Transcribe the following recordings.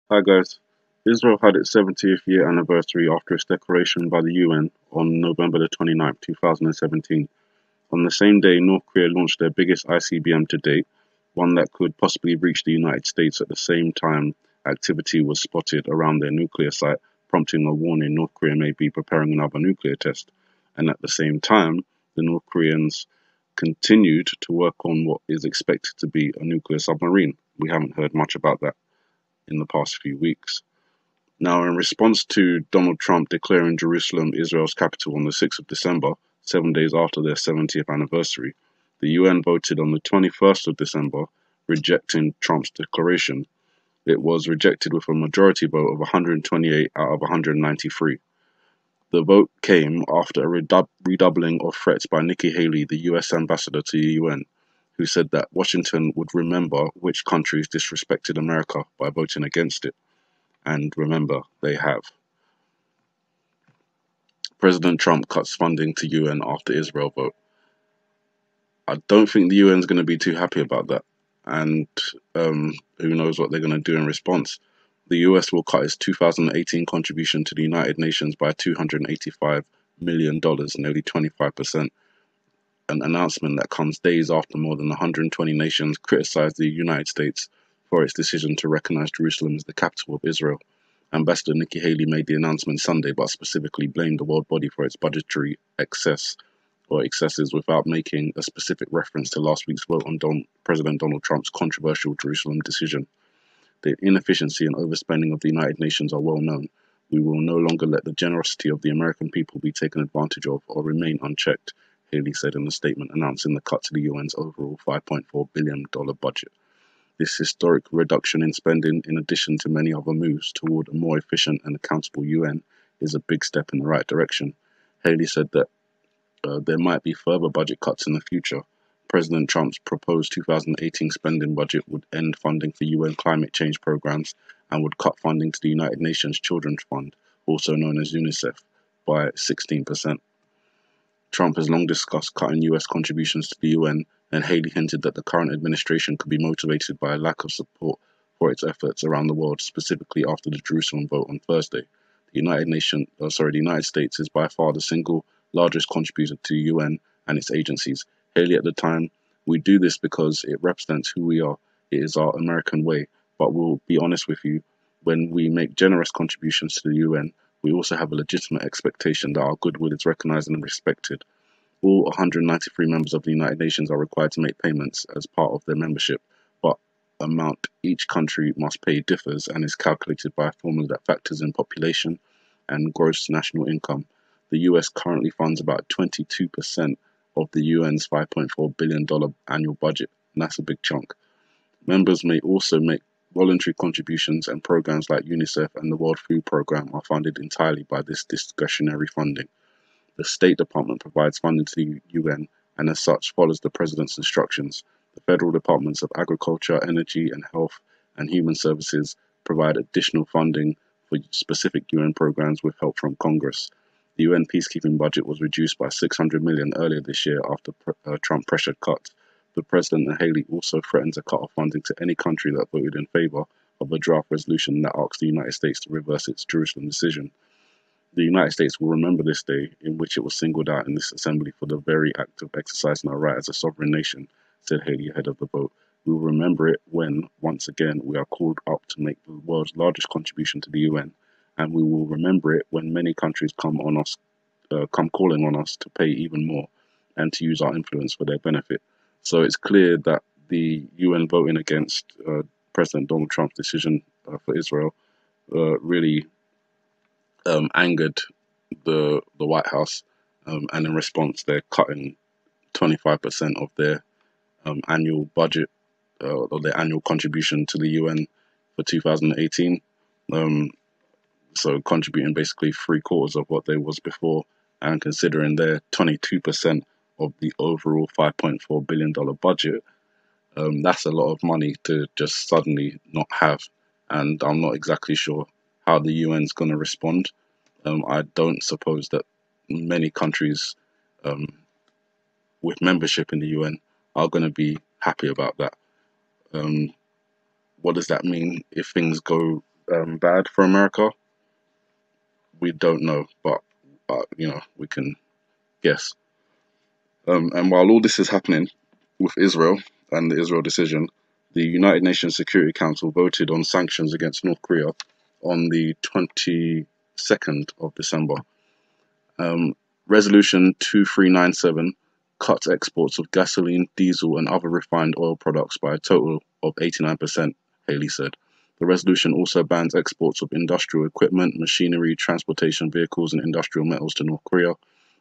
Hi guys. Israel had its 70th year anniversary after its declaration by the UN on November the 29th, 2017. On the same day, North Korea launched their biggest ICBM to date, one that could possibly reach the United States at the same time activity was spotted around their nuclear site, prompting a warning North Korea may be preparing another nuclear test. And at the same time, the North Koreans continued to work on what is expected to be a nuclear submarine. We haven't heard much about that in the past few weeks. Now, in response to Donald Trump declaring Jerusalem Israel's capital on the 6th of December, 7 days after their 70th anniversary, the UN voted on the 21st of December, rejecting Trump's declaration. It was rejected with a majority vote of 128 out of 193. The vote came after a redoubling of threats by Nikki Haley, the US ambassador to the UN, who said that Washington would remember which countries disrespected America by voting against it. And remember, they have. President Trump cuts funding to UN after Israel vote. I don't think the UN is going to be too happy about that. And who knows what they're going to do in response. The US will cut its 2018 contribution to the United Nations by $285 million, nearly 25%. An announcement that comes days after more than 120 nations criticized the United States for its decision to recognize Jerusalem as the capital of Israel. Ambassador Nikki Haley made the announcement Sunday, but specifically blamed the world body for its budgetary excesses without making a specific reference to last week's vote on President Donald Trump's controversial Jerusalem decision. The inefficiency and overspending of the United Nations are well known. We will no longer let the generosity of the American people be taken advantage of or remain unchecked, Haley said in a statement announcing the cut to the UN's overall $5.4 billion budget. This historic reduction in spending, in addition to many other moves toward a more efficient and accountable UN, is a big step in the right direction. Haley said that there might be further budget cuts in the future. President Trump's proposed 2018 spending budget would end funding for UN climate change programs and would cut funding to the United Nations Children's Fund, also known as UNICEF, by 16%. Trump has long discussed cutting US contributions to the UN, and Haley hinted that the current administration could be motivated by a lack of support for its efforts around the world, specifically after the Jerusalem vote on Thursday. The United States is by far the single largest contributor to the UN and its agencies. Haley at the time, "We do this because it represents who we are. It is our American way. But we'll be honest with you, when we make generous contributions to the UN, we also have a legitimate expectation that our goodwill is recognized and respected. All 193 members of the United Nations are required to make payments as part of their membership, but the amount each country must pay differs and is calculated by a formula that factors in population and gross national income. The US currently funds about 22% of the UN's $5.4 billion annual budget, and that's a big chunk. Members may also make voluntary contributions, and programs like UNICEF and the World Food Programme are funded entirely by this discretionary funding. The State Department provides funding to the UN and as such follows the President's instructions. The Federal Departments of Agriculture, Energy and Health and Human Services provide additional funding for specific UN programs with help from Congress. The UN peacekeeping budget was reduced by $600 million earlier this year after Trump pressured cuts. The President and Haley also threatened to cut off funding to any country that voted in favor of a draft resolution that asks the United States to reverse its Jerusalem decision. The United States will remember this day in which it was singled out in this assembly for the very act of exercising our right as a sovereign nation, said Haley ahead of the vote. We will remember it when, once again, we are called up to make the world's largest contribution to the UN, and we will remember it when many countries come calling on us to pay even more and to use our influence for their benefit. So it's clear that the UN voting against President Donald Trump's decision for Israel really angered the White House, and in response, they're cutting 25% of their annual budget or their annual contribution to the UN for 2018. So contributing basically 3/4 of what they was before, and considering they're 22% of the overall $5.4 billion budget, that's a lot of money to just suddenly not have. And I'm not exactly sure how the UN's going to respond. I don't suppose that many countries with membership in the UN are going to be happy about that. What does that mean if things go bad for America? We don't know, but we can guess. And while all this is happening with Israel and the Israel decision, the United Nations Security Council voted on sanctions against North Korea on the 22nd of December. Resolution 2397 cuts exports of gasoline, diesel, and other refined oil products by a total of 89%, Haley said. The resolution also bans exports of industrial equipment, machinery, transportation vehicles, and industrial metals to North Korea.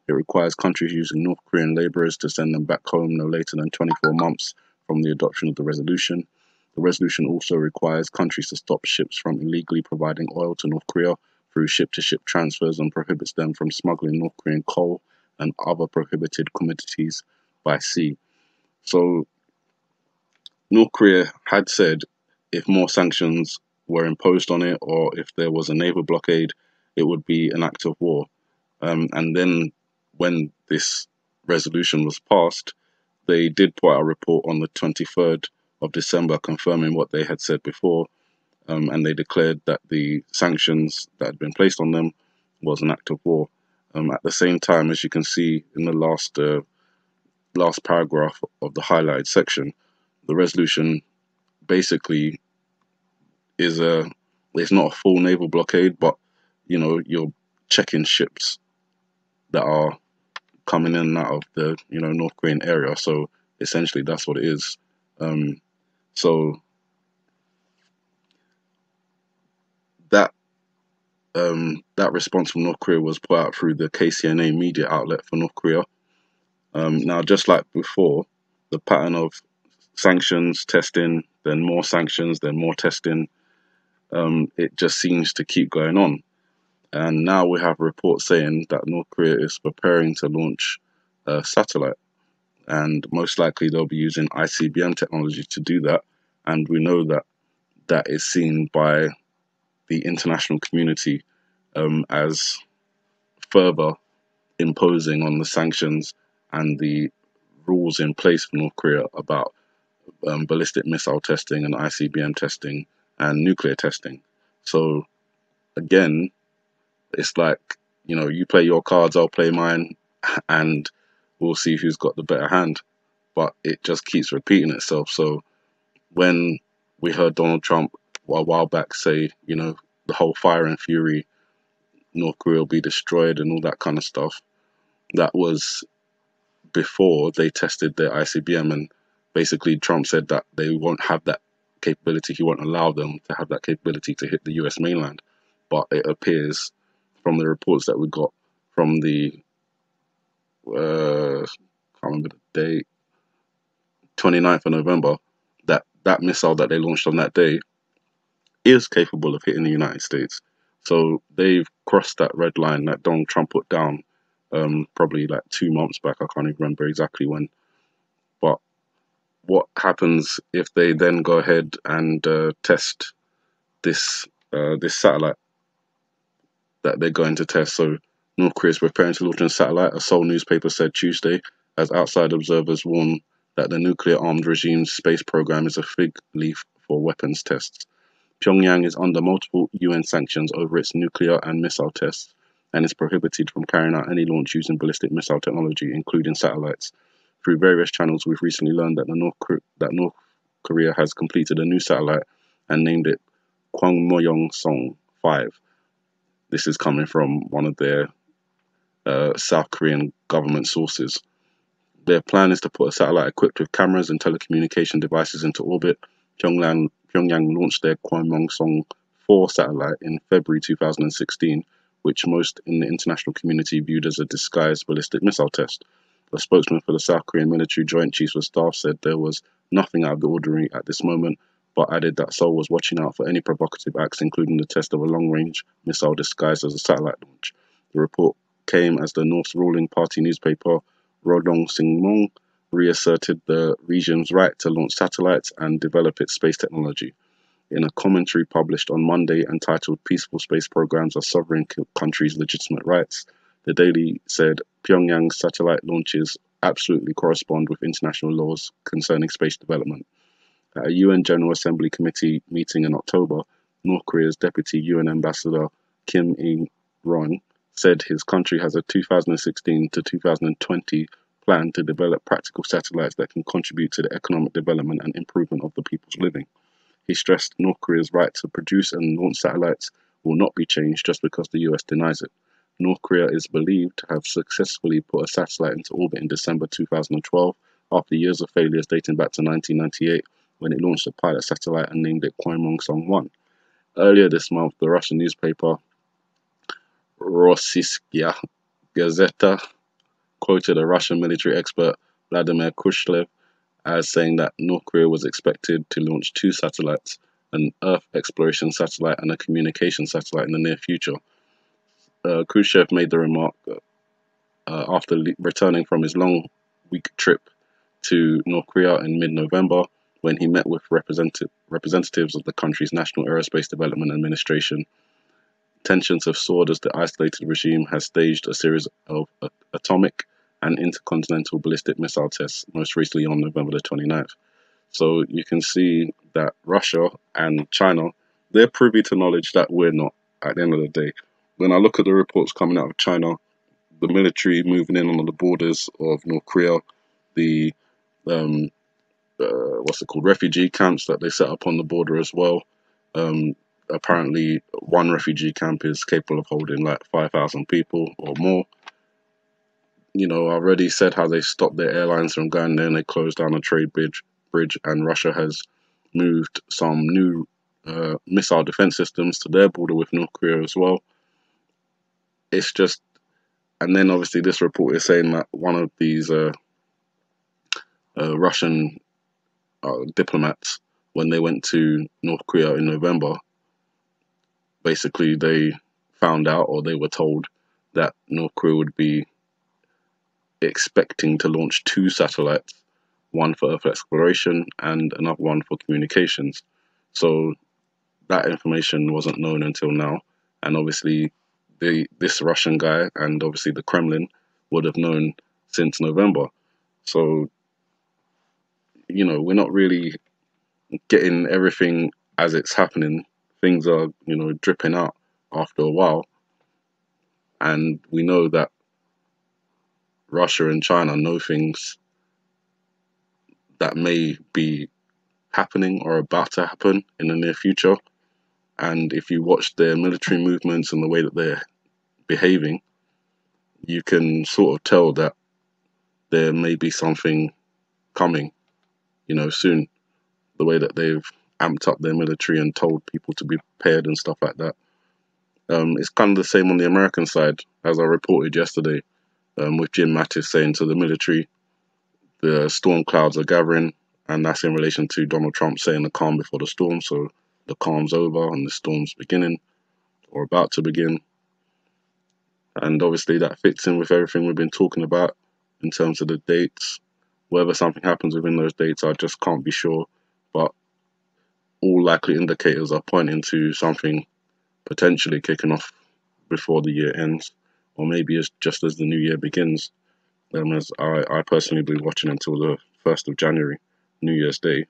It requires countries using North Korean laborers to send them back home no later than 24 months from the adoption of the resolution. The resolution also requires countries to stop ships from illegally providing oil to North Korea through ship-to-ship transfers and prohibits them from smuggling North Korean coal and other prohibited commodities by sea. So North Korea had said if more sanctions were imposed on it or if there was a naval blockade, it would be an act of war. And then when this resolution was passed, they did put out a report on the 23rd of December confirming what they had said before, and they declared that the sanctions that had been placed on them was an act of war. At the same time, as you can see in the last paragraph of the highlighted section, the resolution basically it's not a full naval blockade, but you're checking ships that are coming in and out of the North Korean area. So essentially, that's what it is. So that that response from North Korea was put out through the KCNA media outlet for North Korea. Now, just like before, the pattern of sanctions, testing, then more sanctions, then more testing, it just seems to keep going on. And now we have reports saying that North Korea is preparing to launch a satellite. And most likely they'll be using ICBM technology to do that. And we know that that is seen by the international community as further imposing on the sanctions and the rules in place for North Korea about ballistic missile testing and ICBM testing and nuclear testing. So again, it's like, you play your cards, I'll play mine, and we'll see who's got the better hand. But it just keeps repeating itself. So when we heard Donald Trump a while back say, the whole fire and fury, North Korea will be destroyed and all that kind of stuff, that was before they tested their ICBM. And basically Trump said that they won't have that capability. He won't allow them to have that capability to hit the US mainland. But it appears from the reports that we got from the, can't remember the date, 29th of November, that missile that they launched on that day is capable of hitting the United States. So they've crossed that red line that Donald Trump put down probably like 2 months back. I can't even remember exactly when. But what happens if they then go ahead and test this satellite that they're going to test? So North Korea is preparing to launch a satellite, a Seoul newspaper said Tuesday, as outside observers warn that the nuclear-armed regime's space program is a fig leaf for weapons tests. Pyongyang is under multiple UN sanctions over its nuclear and missile tests and is prohibited from carrying out any launch using ballistic missile technology, including satellites. Through various channels, we've recently learned that North Korea has completed a new satellite and named it Kwangmoyong-song 5. This is coming from one of their South Korean government sources. Their plan is to put a satellite equipped with cameras and telecommunication devices into orbit. Pyongyang launched their Kwangmoyong-song 4 satellite in February 2016, which most in the international community viewed as a disguised ballistic missile test. A spokesman for the South Korean military Joint Chiefs of Staff said there was nothing out of the ordinary at this moment, but added that Seoul was watching out for any provocative acts, including the test of a long-range missile disguised as a satellite launch. The report came as the North's ruling party newspaper, Rodong Singmong, reasserted the region's right to launch satellites and develop its space technology. In a commentary published on Monday entitled Peaceful Space Programs Are Sovereign Countries' Legitimate Rights, the Daily said Pyongyang's satellite launches absolutely correspond with international laws concerning space development. At a UN General Assembly Committee meeting in October, North Korea's deputy UN ambassador Kim Il-ron said his country has a 2016 to 2020 plan to develop practical satellites that can contribute to the economic development and improvement of the people's living. He stressed North Korea's right to produce and launch satellites will not be changed just because the US denies it. North Korea is believed to have successfully put a satellite into orbit in December 2012 after years of failures dating back to 1998 when it launched a pilot satellite and named it Kwanmyongsong-1. Earlier this month, the Russian newspaper Rossiyskaya Gazeta quoted a Russian military expert, Vladimir Kushlev, as saying that North Korea was expected to launch 2 satellites, an Earth exploration satellite and a communication satellite in the near future. Khrushchev made the remark after returning from his long-week trip to North Korea in mid-November, when he met with representatives of the country's National Aerospace Development Administration. Tensions have soared as the isolated regime has staged a series of atomic and intercontinental ballistic missile tests, most recently on November the 29th. So you can see that Russia and China, they're privy to knowledge that we're not, at the end of the day. When I look at the reports coming out of China, the military moving in on the borders of North Korea, the refugee camps that they set up on the border as well. Apparently, one refugee camp is capable of holding like 5,000 people or more. I already said how they stopped their airlines from going there and they closed down a trade bridge, and Russia has moved some new missile defense systems to their border with North Korea as well. It's just, and then obviously this report is saying that one of these Russian diplomats, when they went to North Korea in November, basically they found out, or they were told, that North Korea would be expecting to launch 2 satellites, one for Earth exploration and another one for communications. So that information wasn't known until now, and obviously this Russian guy and obviously the Kremlin would have known since November. So we're not really getting everything as it's happening. Things are dripping out after a while, and we know that Russia and China know things that may be happening or about to happen in the near future. And if you watch their military movements and the way that they're behaving, you can sort of tell that there may be something coming, soon. The way that they've amped up their military and told people to be prepared and stuff like that. It's kind of the same on the American side, as I reported yesterday, with Jim Mattis saying to the military, the storm clouds are gathering, and that's in relation to Donald Trump saying the calm before the storm. So the calm's over and the storm's beginning, or about to begin. And obviously that fits in with everything we've been talking about in terms of the dates. Whether something happens within those dates, I just can't be sure. But all likely indicators are pointing to something potentially kicking off before the year ends, or maybe it's just as the new year begins. As I personally will be watching until the 1st of January, New Year's Day,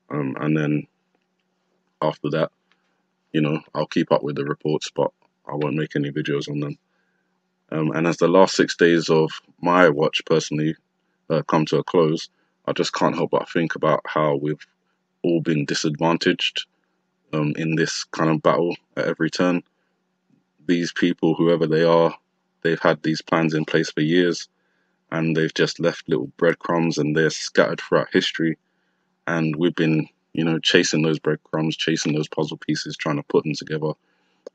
and then after that, I'll keep up with the reports, but I won't make any videos on them. And as the last 6 days of my watch personally come to a close, I just can't help but think about how we've all been disadvantaged in this kind of battle at every turn. These people, whoever they are, they've had these plans in place for years, and they've just left little breadcrumbs, and they're scattered throughout history. And we've been, chasing those breadcrumbs, chasing those puzzle pieces, trying to put them together,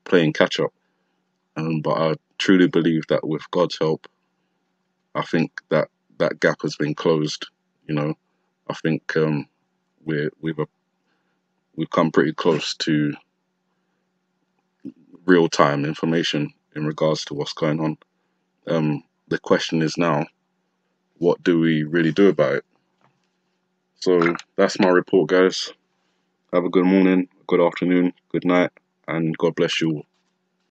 playing catch up. But I truly believe that with God's help, I think that that gap has been closed. I think we've come pretty close to real-time information in regards to what's going on. The question is now, what do we really do about it? So that's my report, guys. Have a good morning, good afternoon, good night, and God bless you all.